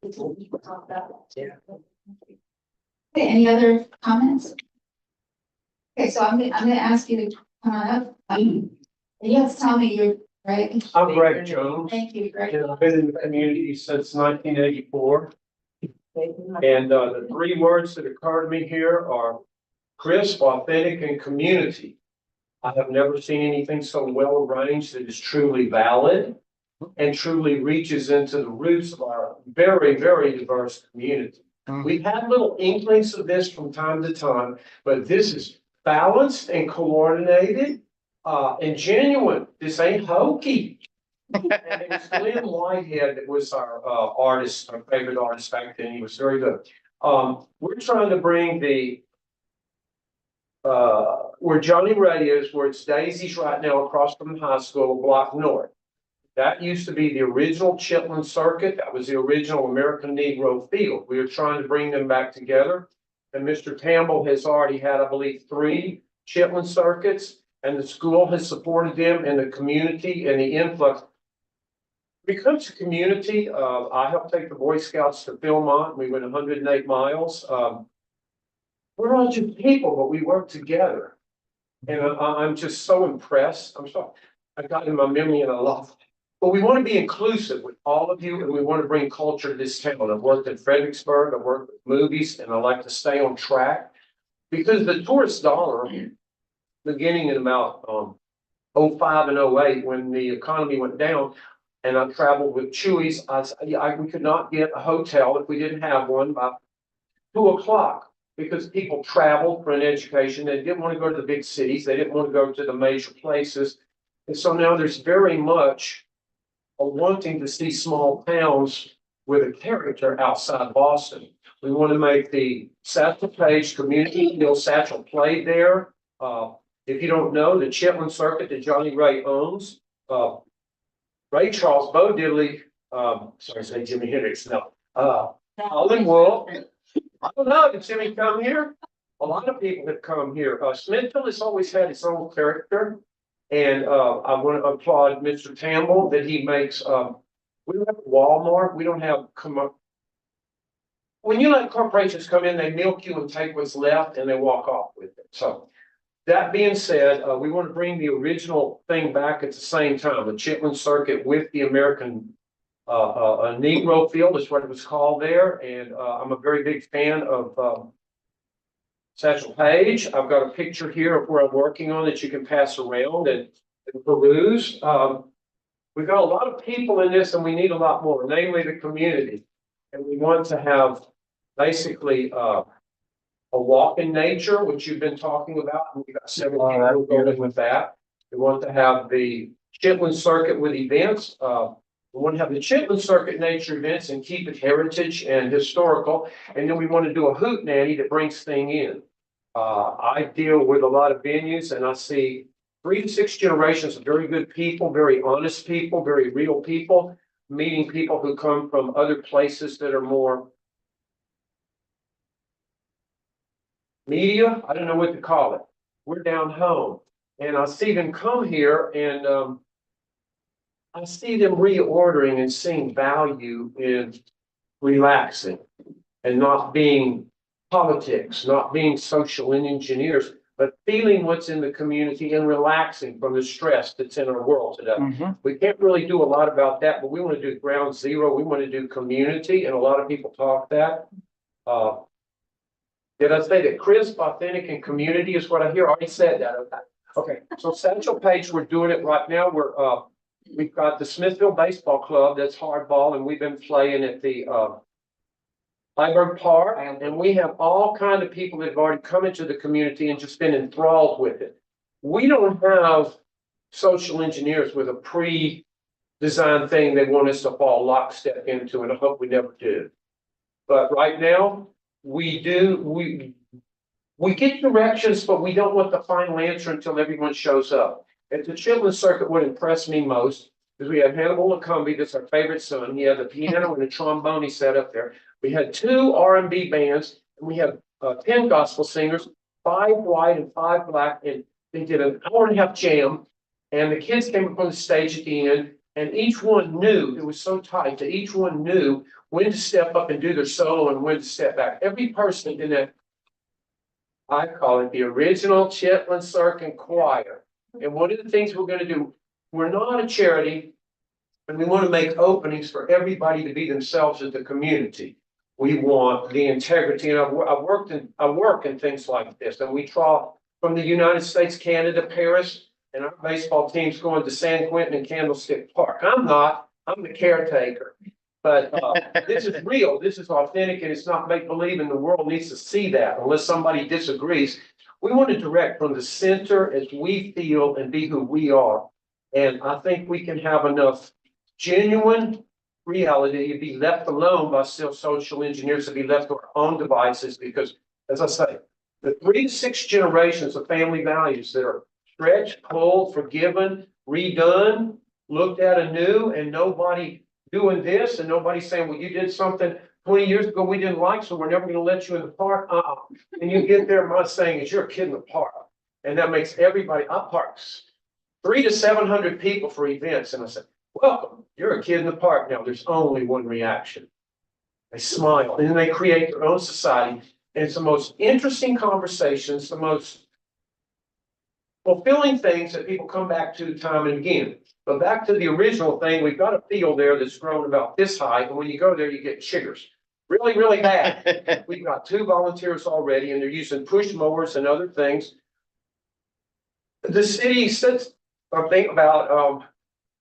Okay, any other comments? Okay, so I'm gonna ask you to come on up. Yes, tell me, you're right. I'm Greg Jones, Thank you, Greg. and I've been in the community since 1984. And the three words that occur to me here are crisp, authentic, and community. I have never seen anything so well arranged that is truly valid and truly reaches into the roots of our very, very diverse community. We've had little inklings of this from time to time, but this is balanced and coordinated and genuine. This ain't hokey. And it was Glenn Whitehead that was our artist, our favorite artist back then. He was very good. We're trying to bring the where Johnny Ray is, where it's Daisy's right now across from the high school, a block north. That used to be the original Chitlin Circuit. That was the original American Negro Field. We are trying to bring them back together. And Mr. Campbell has already had, I believe, 3 Chitlin Circuits, and the school has supported them and the community and the influx. When it comes to community, I helped take the Boy Scouts to Philmont. We went 108 miles. We're all just people, but we work together. And I'm just so impressed. I'm sorry, I got in my memory and I love it. But we want to be inclusive with all of you, and we want to bring culture to this town. I've worked in Fredericksburg, I've worked with movies, and I like to stay on track. Because the tourist dollar, beginning in about 05 and 08, when the economy went down, and I traveled with Chewy's, we could not get a hotel if we didn't have one by 2 o'clock. Because people traveled for an education. They didn't want to go to the big cities. They didn't want to go to the major places. And so now there's very much a wanting to see small towns with a character outside Boston. We want to make the Satchel Paige community feel Satchel played there. If you don't know, the Chitlin Circuit that Johnny Ray owns, Ray Charles Bo Diddley, sorry, say Jimi Hendrix, no. Colin Wolf. I don't know, did Jimmy come here? A lot of people have come here. Smithville has always had its own character. And I want to applaud Mr. Campbell that he makes, we don't have Walmart, we don't have, when you let corporations come in, they milk you and take what's left and they walk off with it. So that being said, we want to bring the original thing back at the same time, the Chitlin Circuit with the American a Negro Field is what it was called there. And I'm a very big fan of Satchel Paige. I've got a picture here of where I'm working on that you can pass around and peruse. We've got a lot of people in this and we need a lot more, namely the community. And we want to have basically a walk in nature, which you've been talking about. And we've got several people going with that. We want to have the Chitlin Circuit with events. We want to have the Chitlin Circuit nature events and keep it heritage and historical. And then we want to do a hootenanny that brings things in. I deal with a lot of venues and I see 3 to 6 generations of very good people, very honest people, very real people, meeting people who come from other places that are more media. I don't know what to call it. We're down home and I see them come here and I see them reordering and seeing value in relaxing and not being politics, not being social engineers, but feeling what's in the community and relaxing from the stress that's in our world today. We can't really do a lot about that, but we want to do ground zero. We want to do community, and a lot of people talk that. Did I say that crisp, authentic, and community is what I hear? I already said that. Okay, so Satchel Paige, we're doing it right now. We've got the Smithville Baseball Club that's hardball, and we've been playing at the Library Park, and we have all kind of people that have already come into the community and just been enthralled with it. We don't have social engineers with a pre-designed thing they want us to fall lockstep into, and I hope we never do. But right now, we do, we get directions, but we don't want the final answer until everyone shows up. At the Chitlin Circuit, what impressed me most is we had Hannibal Lecumby, that's our favorite son. He had the piano and the trombone he set up there. We had 2 R&B bands, and we had 10 gospel singers, 5 white and 5 black, and they did an hour-and-a-half jam. And the kids came up on the stage at the end, and each one knew, it was so tight that each one knew when to step up and do their solo and when to step back. Every person in that, I call it the original Chitlin Circuit choir, And one of the things we're gonna do, we're not a charity. And we want to make openings for everybody to be themselves in the community. We want the integrity, and I work in things like this, and we draw from the United States, Canada, Paris, and our baseball team's going to San Quentin and Candlestick Park. I'm not, I'm the caretaker. But this is real, this is authentic, and it's not make-believe, and the world needs to see that unless somebody disagrees. We want to direct from the center as we feel and be who we are. And I think we can have enough genuine reality, you'd be left alone by still social engineers to be left to our own devices, because as I say, the 3 to 6 generations of family values that are stretched, pulled, forgiven, redone, looked at anew, and nobody doing this and nobody saying, well, you did something 20 years ago we didn't like, so we're never going to let you in the park. And you get there, my saying is you're a kid in the park. And that makes everybody, I parks 300 to 700 people for events. And I said, welcome, you're a kid in the park. Now there's only one reaction. They smile, and then they create their own society. And it's the most interesting conversations, the most fulfilling things that people come back to time and again. But back to the original thing, we've got a field there that's grown about this high, and when you go there, you get chiggers. Really, really bad. We've got 2 volunteers already, and they're using push mowers and other things. The city says something about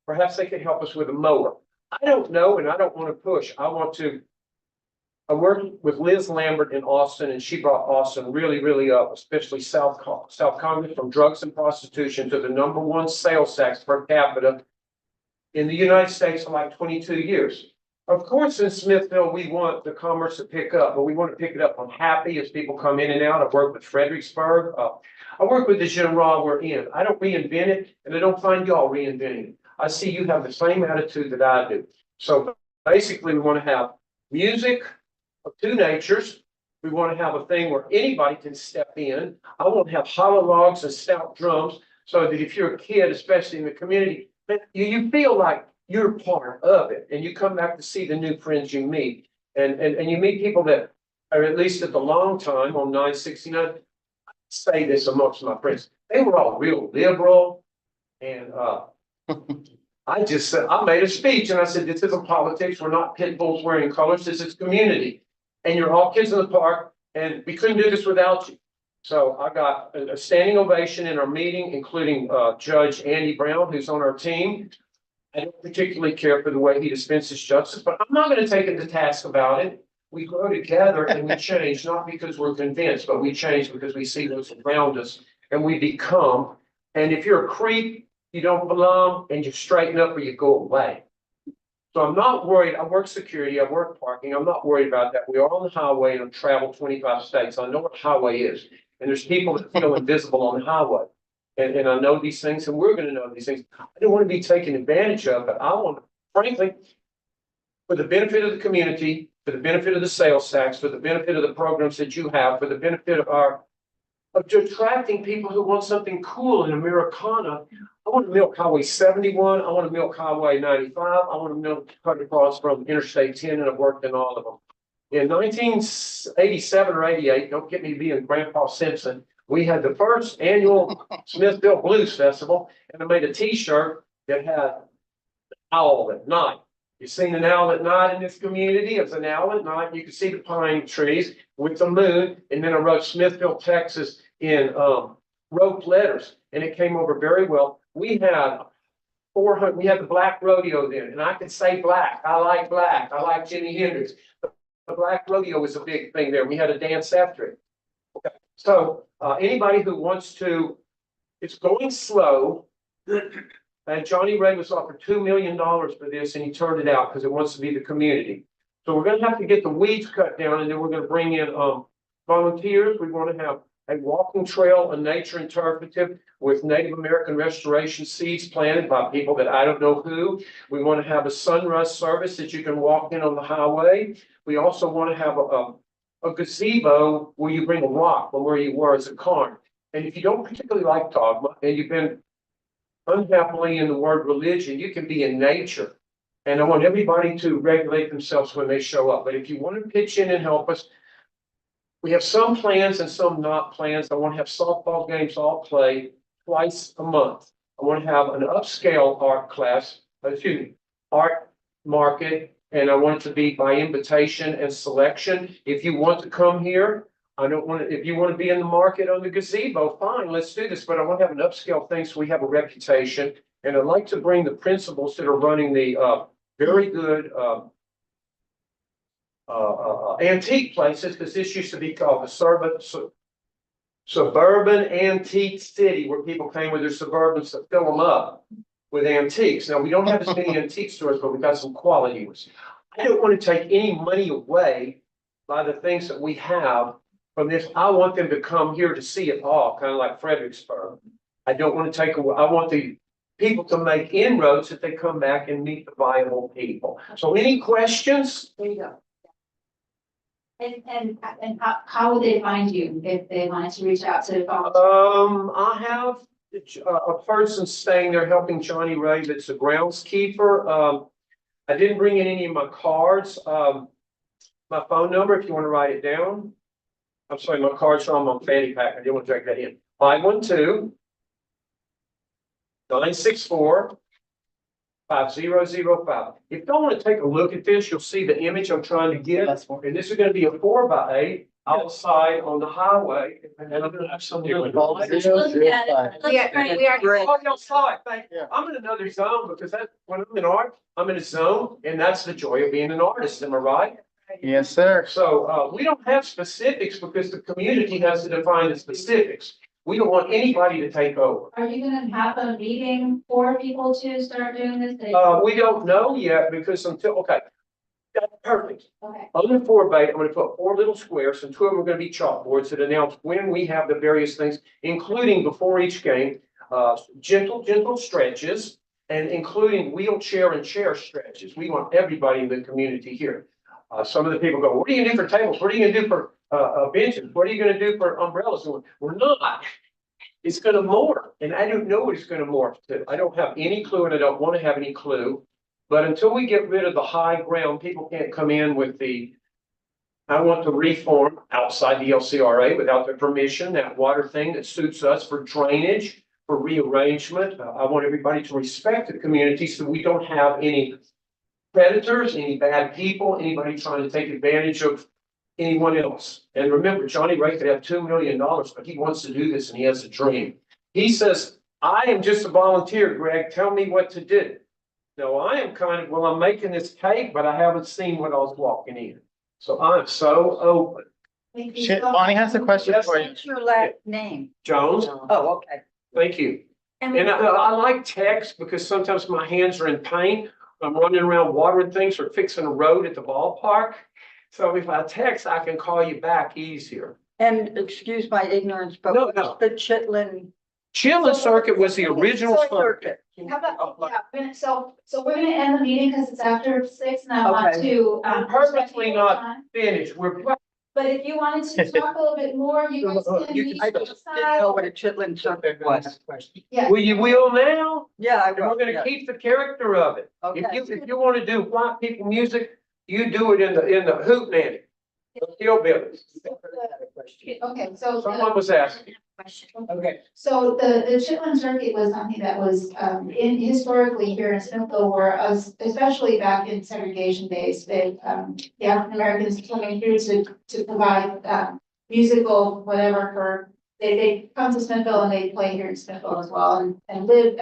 perhaps they could help us with a mower. I don't know, and I don't want to push. I worked with Liz Lambert in Austin, and she brought Austin really, really up, especially South Congress, from drugs and prostitution to the #1 sales tax per capita in the United States for like 22 years. Of course, in Smithville, we want the commerce to pick up, but we want to pick it up from happy as people come in and out. I've worked with Fredericksburg. I work with the genre we're in. I don't reinvent it, and I don't find y'all reinventing it. I see you have the same attitude that I do. So basically, we want to have music of 2 natures. We want to have a thing where anybody can step in. I want to have hollow logs and stout drums so that if you're a kid, especially in the community, you feel like you're part of it, and you come back to see the new friends you meet. And you meet people that are at least at the long time on 969. I say this amongst my friends. They were all real liberal, and I just said, I made a speech and I said, this isn't politics. We're not pit bulls wearing colors. This is community. And you're all kids in the park, and we couldn't do this without you. So I got a standing ovation in our meeting, including Judge Andy Brown, who's on our team. I don't particularly care for the way he dispenses justice, but I'm not going to take him to task about it. We grow together and we change, not because we're convinced, but we change because we see what's around us and we become. And if you're a creep, you don't belong, and you straighten up or you go away. So I'm not worried. I work security, I work parking. I'm not worried about that. We are on the highway and I've traveled 25 states. I know what highway is. And there's people that feel invisible on the highway. And I know these things, and we're going to know these things. I don't want to be taken advantage of, but I want to, frankly, for the benefit of the community, for the benefit of the sales tax, for the benefit of the programs that you have, for the benefit of attracting people who want something cool in Americana. I want to milk Highway 71. I want to milk Highway 95. I want to milk cut across from Interstate 10, and I've worked in all of them. In 1987 or 88, don't get me being Grandpa Simpson, we had the first annual Smithville Blues Festival, and I made a T-shirt that had owl at night. You've seen an owl at night in this community. It's an owl at night. You can see the pine trees with the moon. And then I wrote Smithville, Texas in rope letters, and it came over very well. We had 400. We had the Black Rodeo then, and I could say black. I like black. I like Jimi Hendrix. The Black Rodeo was a big thing there. We had a dance after it. Okay. So anybody who wants to, it's going slow. And Johnny Ray was offered $2 million for this, and he turned it out because it wants to be the community. So we're going to have to get the weeds cut down, and then we're going to bring in volunteers. We want to have a walking trail, a nature interpretive with Native American restoration seeds planted by people that I don't know who. We want to have a sunrise service that you can walk in on the highway. We also want to have a gazebo where you bring a rock from where you were as a cairn. And if you don't particularly like dogma, and you've been unhappily in the word religion, you can be in nature. And I want everybody to regulate themselves when they show up. But if you want to pitch in and help us, we have some plans and some not plans. I want to have softball games all played twice a month. I want to have an upscale art class, art market, and I want it to be by invitation and selection. If you want to come here, I don't want to, if you want to be in the market on the gazebo, fine, let's do this, but I want to have an upscale thing so we have a reputation. And I'd like to bring the principals that are running the, very good, antique places, because this used to be called the suburban antique city, where people came with their Suburbans to fill them up with antiques. Now, we don't have as many antique stores, but we've got some quality ones. I don't want to take any money away by the things that we have from this. I want them to come here to see it all, kind of like Fredericksburg. I don't want to take away, I want the people to make inroads if they come back and meet the viable people. So any questions? There you go. And how would they find you if they wanted to reach out to volunteer? I have a person staying there helping Johnny Ray that's a groundskeeper. I didn't bring in any of my cards. My phone number, if you want to write it down. I'm sorry, my cards are on my fanny pack. I didn't want to take that in. 512-964-5005. If you want to take a look at this, you'll see the image I'm trying to get. And this is going to be a 4x8 outside on the highway. And I'm going to have some little. I'm in another zone because when I'm in art, I'm in a zone, and that's the joy of being an artist. Am I right? Yes, sir. So we don't have specifics because the community has to define the specifics. We don't want anybody to take over. Are you gonna have a meeting for people to start doing this? We don't know yet because okay, that's perfect. Okay. On the 4x8, I'm gonna put 4 little squares and 2 of them are gonna be chalkboards that announce when we have the various things, including before each game, gentle stretches, and including wheelchair and chair stretches. We want everybody in the community here. Some of the people go, what are you gonna do for tables? What are you gonna do for benches? What are you gonna do for umbrellas? We're not. It's gonna morph, and I don't know what it's gonna morph to. I don't have any clue, and I don't want to have any clue. But until we get rid of the high ground, people can't come in with I want to reform outside the LCRA without their permission, that water thing that suits us for drainage, for rearrangement. I want everybody to respect the community so we don't have any predators, any bad people, anybody trying to take advantage of anyone else. And remember, Johnny Ray could have $2 million, but he wants to do this and he has a dream. He says, I am just a volunteer, Greg. Tell me what to do. No, I am I'm making this cake, but I haven't seen what I was walking in. So I'm so open. Bonnie has a question for you. What's your last name? Jones, Oh, okay. thank you. And I like text because sometimes my hands are in pain. I'm running around watering things or fixing a road at the ballpark. So if I text, I can call you back easier. And excuse my ignorance, but No, what's no. the Chitlin? Chitlin Circuit was the original circuit. How about, so we're gonna end the meeting because it's after 6 and I want to. We're purposely not finished. But if you wanted to talk a little bit more, you guys can meet I just didn't know what a Chitlin circuit was. Yeah. Well, you will now? Yeah, I And we're will. gonna keep the character of it. Okay. If you want to do white people music, you do it in the hoot nanny. The hillbillies. Okay, so. Someone was asking. Okay. So the Chitlin Circuit was something that was historically here in Smithville, where especially back in segregation days, the African Americans coming here to provide musical whatever for. They come to Smithville and they play here in Smithville as well and live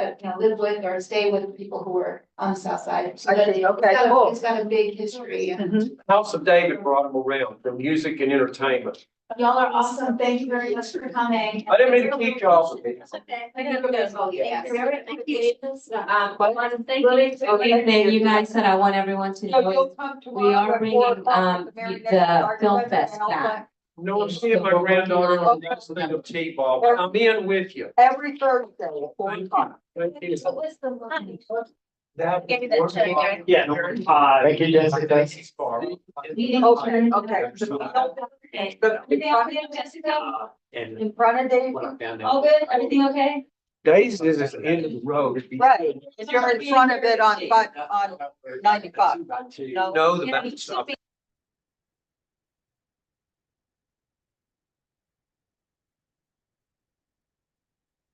with or stay with people who were on the south side. So I see. Okay, cool. it's got a big history. And House of David brought them around for music and entertainment. y'all are awesome. Thank you very much for coming. I didn't mean to keep y'all. I gotta go. Yes. Good evening, you guys said I want everyone to know, we are bringing, the film fest back. No, I'm seeing my granddaughter on the wrestling of T-ball, but I'm in with you. Every Thursday at 4 o'clock. Thank you. That. Give me that check, Gary. Yeah. Thank you, Jessica. Meeting Okay, adjourned. okay. Everything okay, Jessica? And In front of Dave? All good? Everything okay? Days is at the end of the road. Right. If you're in front of it on 95. No, the back stop.